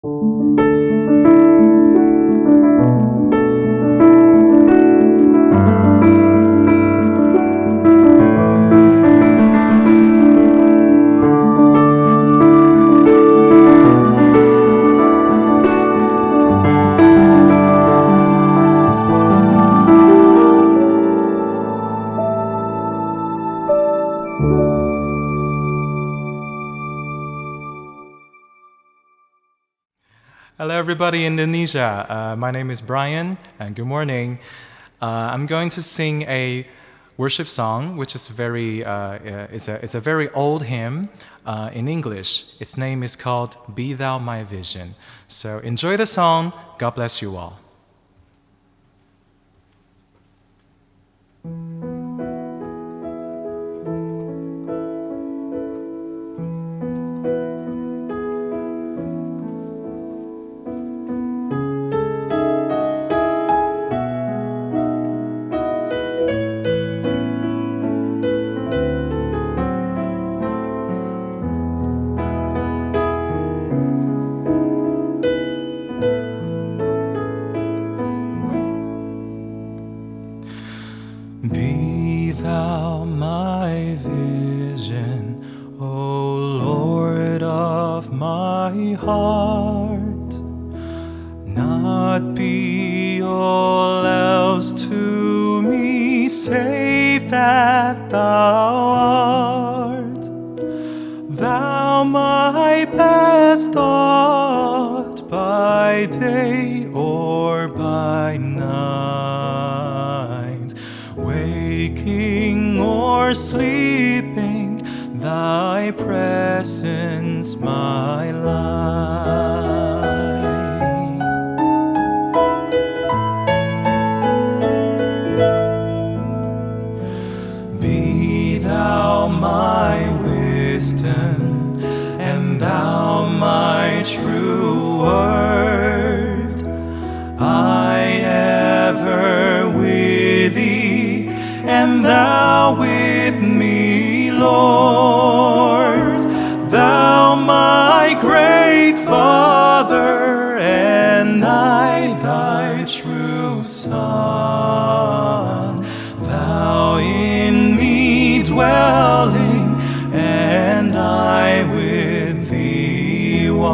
Hello, everybody in Indonesia. My name is Brian, and good morning. I'm going to sing a worship song, which is it's a very old hymn in English. Its name is called "Be Thou My Vision." So enjoy the song. God bless you all. Be thou my vision, O Lord of my heart. Not be all else to me, save that thou art. Thou my best thought by day or by night, waking or sleeping, thy presence my light. Be thou my wisdom, and thou my true word. I ever with thee, and thou with me, Lord. Thou my great Father, and I thy true Son. Thou in me dwelling, and I with thee one.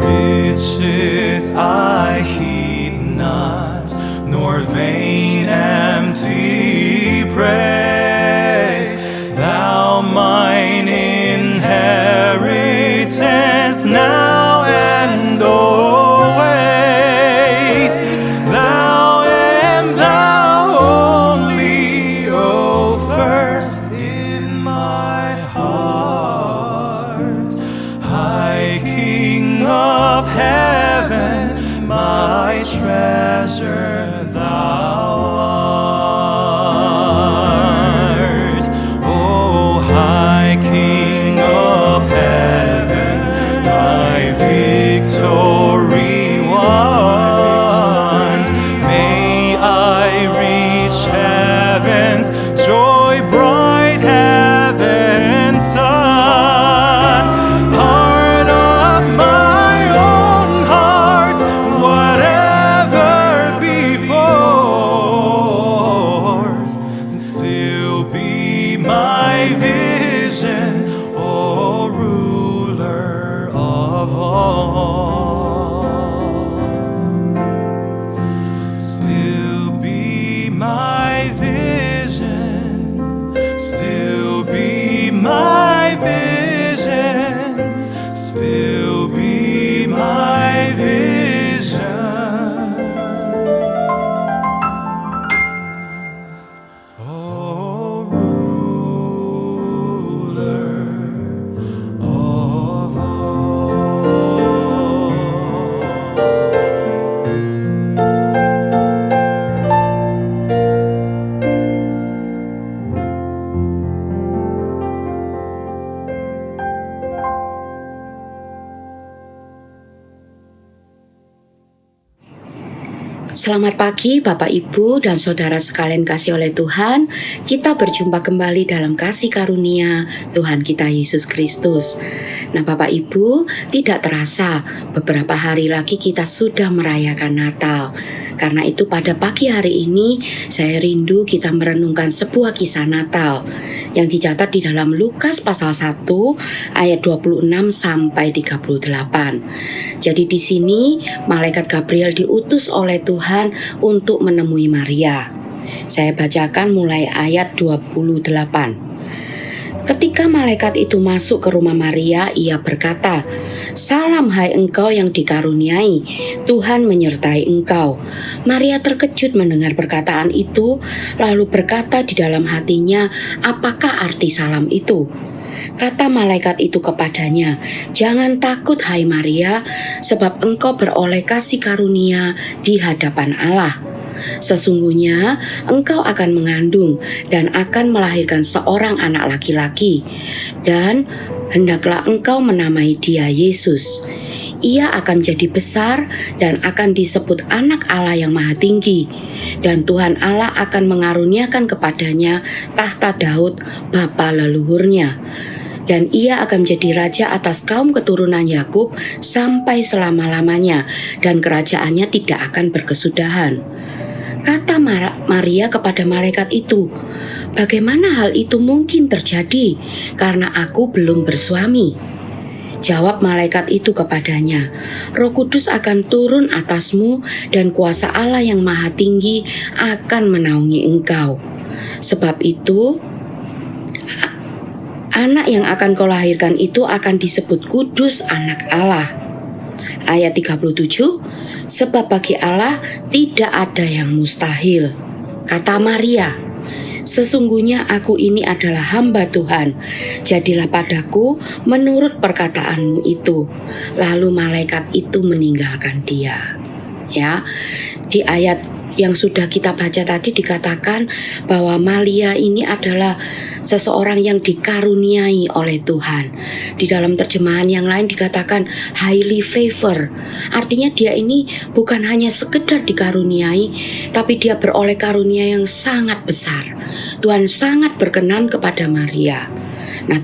Riches I heed not, nor vain empty praise. Thou mine inheritance now and always. Thou and thou only, O first in my heart. High King of heaven, my treasure thou art. O High King of heaven, my victory won. May I reach heaven's joy, bright heaven's sun. Heart of my own heart, whatever be Selamat pagi Bapak Ibu dan Saudara sekalian kasih oleh Tuhan. Kita berjumpa kembali dalam kasih karunia Tuhan kita Yesus Kristus. Nah Bapak Ibu, tidak terasa beberapa hari lagi kita sudah merayakan Natal. Karena itu pada pagi hari ini saya rindu kita merenungkan sebuah kisah Natal yang dicatat di dalam Lukas pasal 1 ayat 26 sampai 38. Jadi di sini malaikat Gabriel diutus oleh Tuhan untuk menemui Maria. Saya bacakan mulai ayat 28. Ketika malaikat itu masuk ke rumah Maria, ia berkata, "Salam hai engkau yang dikaruniai, Tuhan menyertai engkau." Maria terkejut mendengar perkataan itu, lalu berkata di dalam hatinya, "Apakah arti salam itu?" Kata malaikat itu kepadanya, "Jangan takut hai Maria, sebab engkau beroleh kasih karunia di hadapan Allah. Sesungguhnya engkau akan mengandung dan akan melahirkan seorang anak laki-laki, dan hendaklah engkau menamai dia Yesus. Ia akan jadi besar dan akan disebut anak Allah yang maha tinggi, dan Tuhan Allah akan mengaruniakan kepadanya tahta Daud bapa leluhurnya. Dan ia akan menjadi raja atas kaum keturunan Yakub sampai selama-lamanya, dan kerajaannya tidak akan berkesudahan." Kata Maria kepada malaikat itu, "Bagaimana hal itu mungkin terjadi, karena aku belum bersuami?" Jawab malaikat itu kepadanya, "Roh Kudus akan turun atasmu dan kuasa Allah yang maha tinggi akan menaungi engkau. Sebab itu, anak yang akan kau lahirkan itu akan disebut kudus, anak Allah." Ayat 37, "Sebab bagi Allah tidak ada yang mustahil." Kata Maria, "Sesungguhnya aku ini adalah hamba Tuhan, jadilah padaku menurut perkataanmu itu." Lalu malaikat itu meninggalkan dia. Ya, di ayat yang sudah kita baca tadi dikatakan bahwa Maria ini adalah seseorang yang dikaruniai oleh Tuhan. Di dalam terjemahan yang lain dikatakan highly favor. Artinya dia ini bukan hanya sekedar dikaruniai, tapi dia beroleh karunia yang sangat besar. Tuhan sangat berkenan kepada Maria. Nah,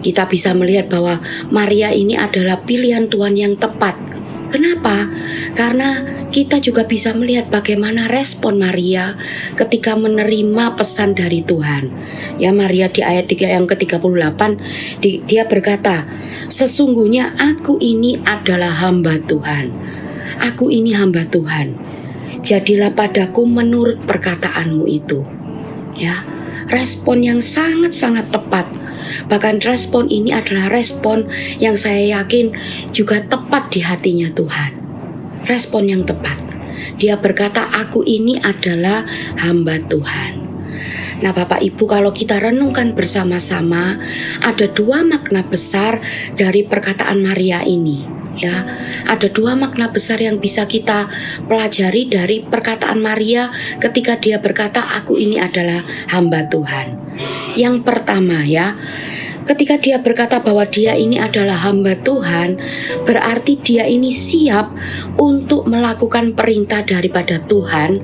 kita bisa melihat bahwa Maria ini adalah pilihan Tuhan yang tepat. Kenapa? Karena kita juga bisa melihat bagaimana respon Maria ketika menerima pesan dari Tuhan. Ya, Maria di ayat 3 yang ke-38 dia berkata, "Sesungguhnya aku ini adalah hamba Tuhan. Aku ini hamba Tuhan. Jadilah padaku menurut perkataanmu itu." Ya, respon yang sangat-sangat tepat. Bahkan respon ini adalah respon yang saya yakin juga tepat di hatinya Tuhan. Respon yang tepat. Dia berkata, "Aku ini adalah hamba Tuhan." Nah Bapak Ibu, kalau kita renungkan bersama-sama, ada dua makna besar dari perkataan Maria ini. Ya, ada dua makna besar yang bisa kita pelajari dari perkataan Maria ketika dia berkata, "Aku ini adalah hamba Tuhan." Yang pertama ya, ketika dia berkata bahwa dia ini adalah hamba Tuhan, berarti dia ini siap untuk melakukan perintah daripada Tuhan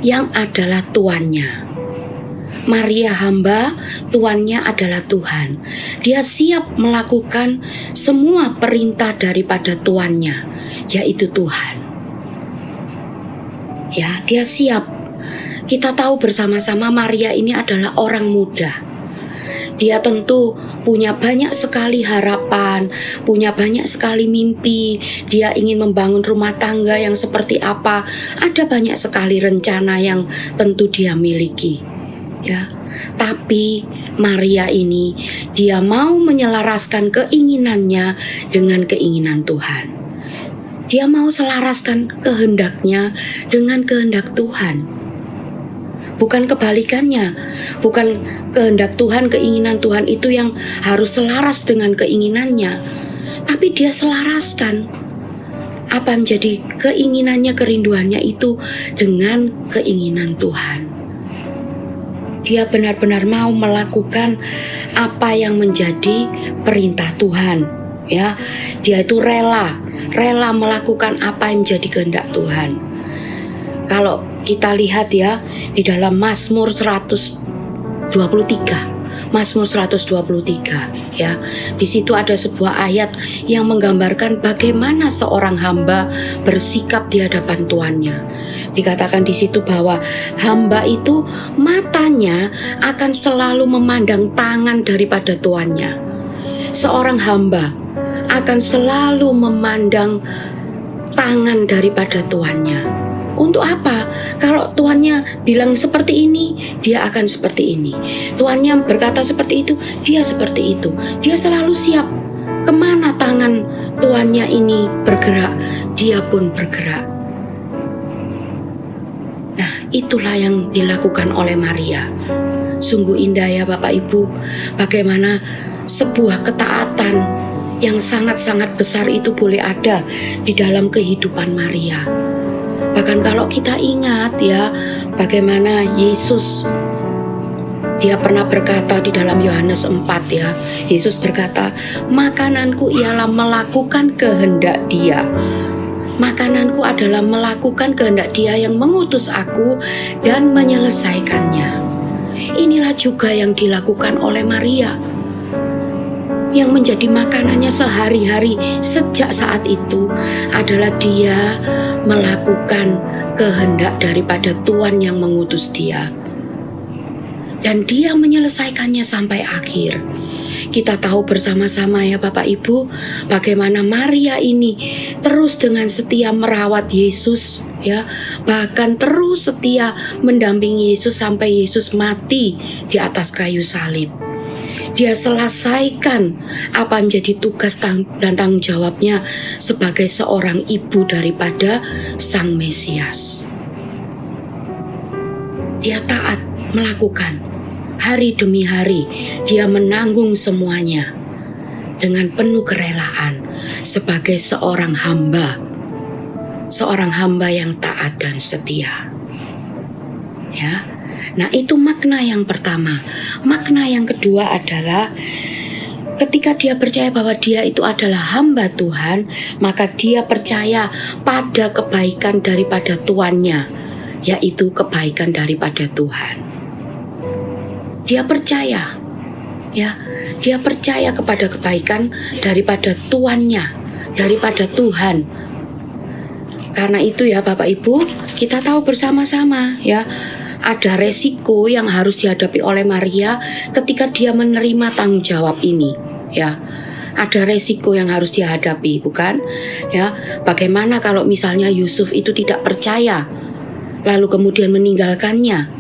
yang adalah tuannya. Maria hamba, tuannya adalah Tuhan. Dia siap melakukan semua perintah daripada tuannya, yaitu Tuhan. Ya, dia siap. Kita tahu bersama-sama Maria ini adalah orang muda. Dia tentu punya banyak sekali harapan, punya banyak sekali mimpi. Dia ingin membangun rumah tangga yang seperti apa. Ada banyak sekali rencana yang tentu dia miliki. Ya, tapi Maria ini dia mau menyelaraskan keinginannya dengan keinginan Tuhan. Dia mau selaraskan kehendaknya dengan kehendak Tuhan. Bukan kebalikannya, bukan kehendak Tuhan, keinginan Tuhan itu yang harus selaras dengan keinginannya, tapi dia selaraskan apa menjadi keinginannya, kerinduannya itu dengan keinginan Tuhan. Dia benar-benar mau melakukan apa yang menjadi perintah Tuhan. Ya, dia itu rela melakukan apa yang menjadi kehendak Tuhan. Kalau kita lihat ya di dalam Mazmur 123. Mazmur 123 ya. Di situ ada sebuah ayat yang menggambarkan bagaimana seorang hamba bersikap di hadapan tuannya. Dikatakan di situ bahwa hamba itu matanya akan selalu memandang tangan daripada tuannya. Seorang hamba akan selalu memandang tangan daripada tuannya. Untuk apa? Kalau tuannya bilang seperti ini, dia akan seperti ini. Tuannya berkata seperti itu, dia seperti itu. Dia selalu siap. Kemana tangan tuannya ini bergerak, dia pun bergerak. Nah, itulah yang dilakukan oleh Maria. Sungguh indah ya Bapak Ibu, bagaimana sebuah ketaatan yang sangat-sangat besar itu boleh ada di dalam kehidupan Maria. Bahkan kalau kita ingat ya, bagaimana Yesus, dia pernah berkata di dalam Yohanes 4 ya, Yesus berkata, makananku ialah melakukan kehendak Dia. Makananku adalah melakukan kehendak Dia yang mengutus aku dan menyelesaikannya. Inilah juga yang dilakukan oleh Maria, yang menjadi makanannya sehari-hari sejak saat itu adalah dia melakukan kehendak daripada Tuhan yang mengutus dia. Dan dia menyelesaikannya sampai akhir. Kita tahu bersama-sama ya Bapak Ibu, bagaimana Maria ini terus dengan setia merawat Yesus ya, bahkan terus setia mendampingi Yesus sampai Yesus mati di atas kayu salib. Dia selesaikan apa menjadi tugas dan tanggung jawabnya sebagai seorang ibu daripada Sang Mesias. Dia taat melakukan hari demi hari, dia menanggung semuanya dengan penuh kerelaan sebagai seorang hamba yang taat dan setia. Ya. Nah, itu makna yang pertama. Makna yang kedua adalah ketika dia percaya bahwa dia itu adalah hamba Tuhan, maka dia percaya pada kebaikan daripada tuannya, yaitu kebaikan daripada Tuhan. Dia percaya, ya, dia percaya kepada kebaikan daripada tuannya, daripada Tuhan. Karena itu ya Bapak Ibu, kita tahu bersama-sama ya, ada resiko yang harus dihadapi oleh Maria ketika dia menerima tanggung jawab ini ya. Ada resiko yang harus dihadapi, bukan? Ya, bagaimana kalau misalnya Yusuf itu tidak percaya lalu kemudian meninggalkannya?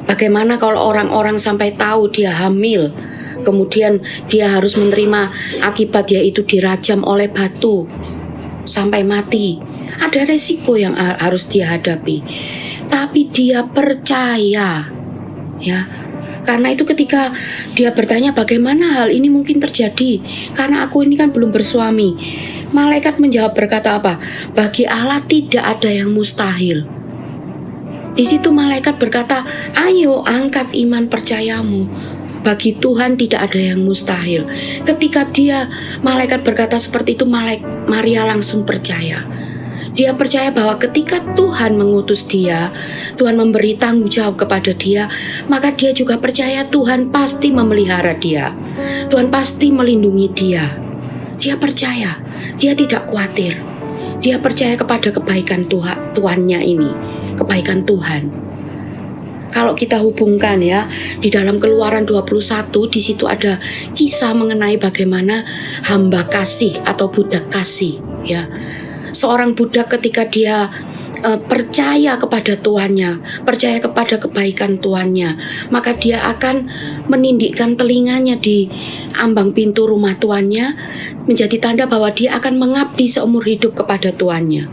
Bagaimana kalau orang-orang sampai tahu dia hamil, kemudian dia harus menerima akibat, yaitu dirajam oleh batu sampai mati? Ada resiko yang harus dihadapi. Tapi dia percaya ya. Karena itu ketika dia bertanya bagaimana hal ini mungkin terjadi, karena aku ini kan belum bersuami, malaikat menjawab berkata apa? Bagi Allah tidak ada yang mustahil. Di situ malaikat berkata, ayo angkat iman percayamu. Bagi Tuhan tidak ada yang mustahil. Ketika malaikat berkata seperti itu, Maria langsung percaya. Dia percaya bahwa ketika Tuhan mengutus dia, Tuhan memberi tanggung jawab kepada dia, maka dia juga percaya Tuhan pasti memelihara dia. Tuhan pasti melindungi dia. Dia percaya, dia tidak khawatir. Dia percaya kepada kebaikan Tuhannya ini, kebaikan Tuhan. Kalau kita hubungkan ya, di dalam Keluaran 21 di situ ada kisah mengenai bagaimana hamba kasih atau budak kasih ya. Seorang budak ketika dia percaya kepada tuannya, percaya kepada kebaikan tuannya, maka dia akan menindikkan telinganya di ambang pintu rumah tuannya, menjadi tanda bahwa dia akan mengabdi seumur hidup kepada tuannya.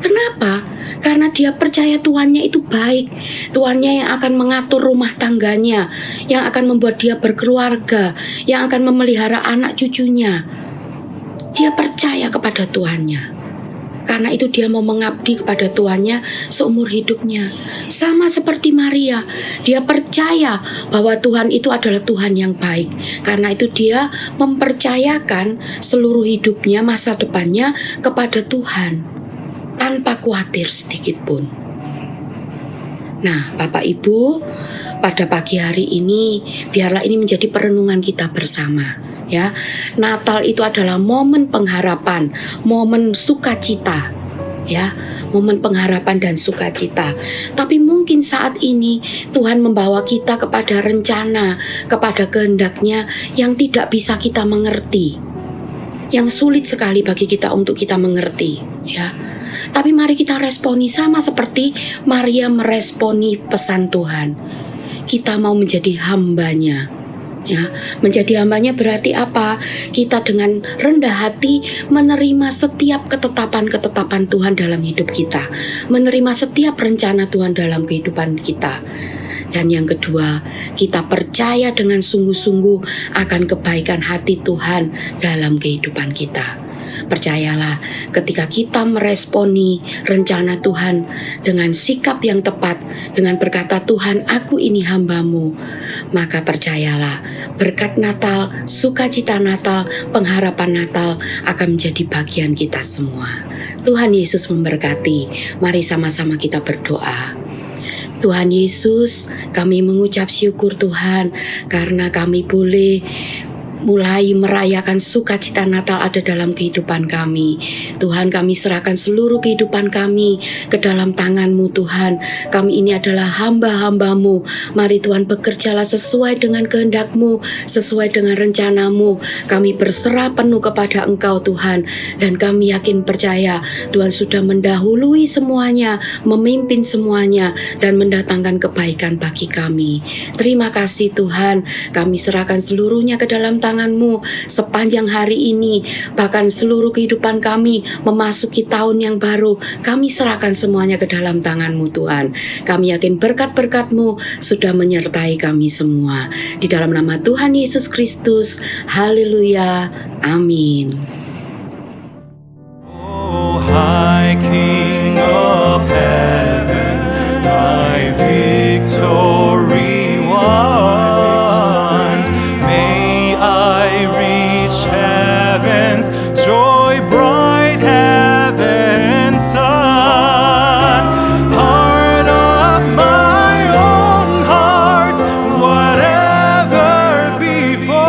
Kenapa? Karena dia percaya tuannya itu baik, tuannya yang akan mengatur rumah tangganya, yang akan membuat dia berkeluarga, yang akan memelihara anak cucunya. Dia percaya kepada tuannya. Karena itu dia mau mengabdi kepada tuannya seumur hidupnya. Sama seperti Maria, dia percaya bahwa Tuhan itu adalah Tuhan yang baik. Karena itu dia mempercayakan seluruh hidupnya, masa depannya kepada Tuhan, tanpa khawatir sedikit pun. Nah, Bapak Ibu, pada pagi hari ini biarlah ini menjadi perenungan kita bersama, ya. Natal itu adalah momen pengharapan, momen sukacita, ya. Momen pengharapan dan sukacita. Tapi mungkin saat ini Tuhan membawa kita kepada rencana, kepada kehendak-Nya yang tidak bisa kita mengerti, yang sulit sekali bagi kita untuk kita mengerti, ya. Tapi mari kita responi sama seperti Maria meresponi pesan Tuhan. Kita mau menjadi hambanya, ya. Menjadi hambanya berarti apa? Kita dengan rendah hati menerima setiap ketetapan-ketetapan Tuhan dalam hidup kita, menerima setiap rencana Tuhan dalam kehidupan kita. Dan yang kedua, kita percaya dengan sungguh-sungguh akan kebaikan hati Tuhan dalam kehidupan kita. Percayalah, ketika kita meresponi rencana Tuhan dengan sikap yang tepat, dengan berkata, Tuhan, aku ini hamba-Mu, maka percayalah, berkat Natal, sukacita Natal, pengharapan Natal akan menjadi bagian kita semua. Tuhan Yesus memberkati. Mari sama-sama kita berdoa. Tuhan Yesus, kami mengucap syukur Tuhan karena kami boleh mulai merayakan sukacita Natal ada dalam kehidupan kami. Tuhan, kami serahkan seluruh kehidupan kami ke dalam tangan-Mu Tuhan. Kami ini adalah hamba-hamba-Mu. Mari Tuhan bekerjalah sesuai dengan kehendak-Mu, sesuai dengan rencana-Mu. Kami berserah penuh kepada Engkau Tuhan. Dan kami yakin percaya Tuhan sudah mendahului semuanya, memimpin semuanya, dan mendatangkan kebaikan bagi kami. Terima kasih Tuhan, kami serahkan seluruhnya ke dalam tangan-Mu sepanjang hari ini, bahkan seluruh kehidupan kami memasuki tahun yang baru, kami serahkan semuanya ke dalam tangan-Mu Tuhan. Kami yakin berkat-berkat-Mu sudah menyertai kami semua. Di dalam nama Tuhan Yesus Kristus, haleluya, amin. Oh, High King of Heaven, my victory won. May I reach heaven's joy, bright heaven's sun. Heart of my own heart, whatever befalls,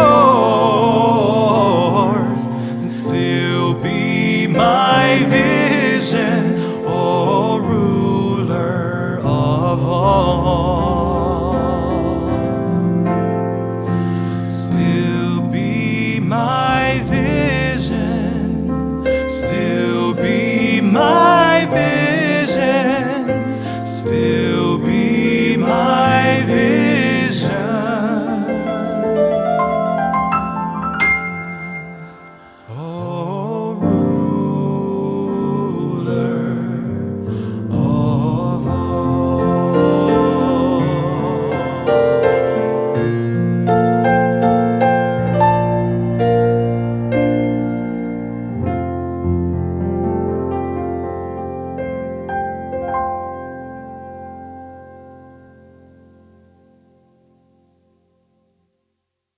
still be my vision, O ruler of all. Still be my vision, still be my